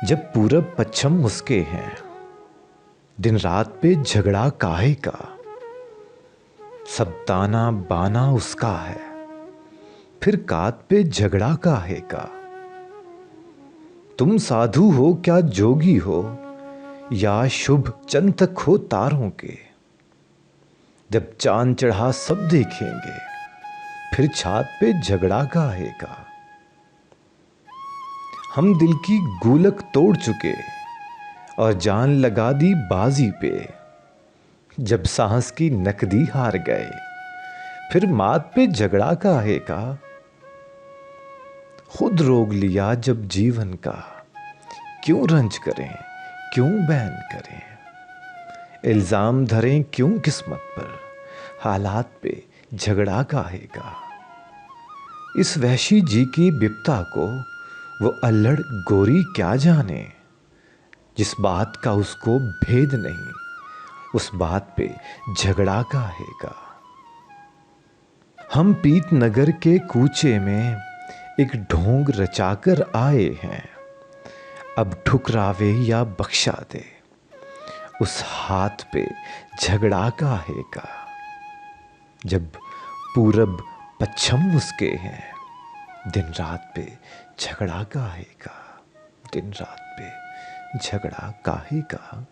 जब पूरब पश्चिम मुस्के हैं, दिन रात पे झगड़ा काहे का, सब ताना बाना उसका है, फिर कात पे झगड़ा काहे का। तुम साधु हो क्या जोगी हो, या शुभ चिंतक हो तारों के, जब चांद चढ़ा सब देखेंगे, फिर छात पे झगड़ा काहे का। हम दिल की गोलक तोड़ चुके और जान लगा दी बाजी पे, जब सांस की नकदी हार गए, फिर मात पे झगड़ा काहे का। खुद रोग लिया जब जीवन का, क्यों रंज करें, क्यों बैन करें, इल्जाम धरें क्यों किस्मत पर, हालात पे झगड़ा काहे का। इस वहशी जी की विपता को वो अल्लड़ गोरी क्या जाने, जिस बात का उसको भेद नहीं, उस बात पे झगड़ा काहे का। हम पीत नगर के कूचे में एक ढोंग रचाकर आए हैं, अब ठुकरावे या बख्शा दे, उस हाथ पे झगड़ा काहे का। जब पूरब पश्चिम मुस्के हैं, दिन रात पे झगड़ा काहे का, दिन रात पे झगड़ा काहे का।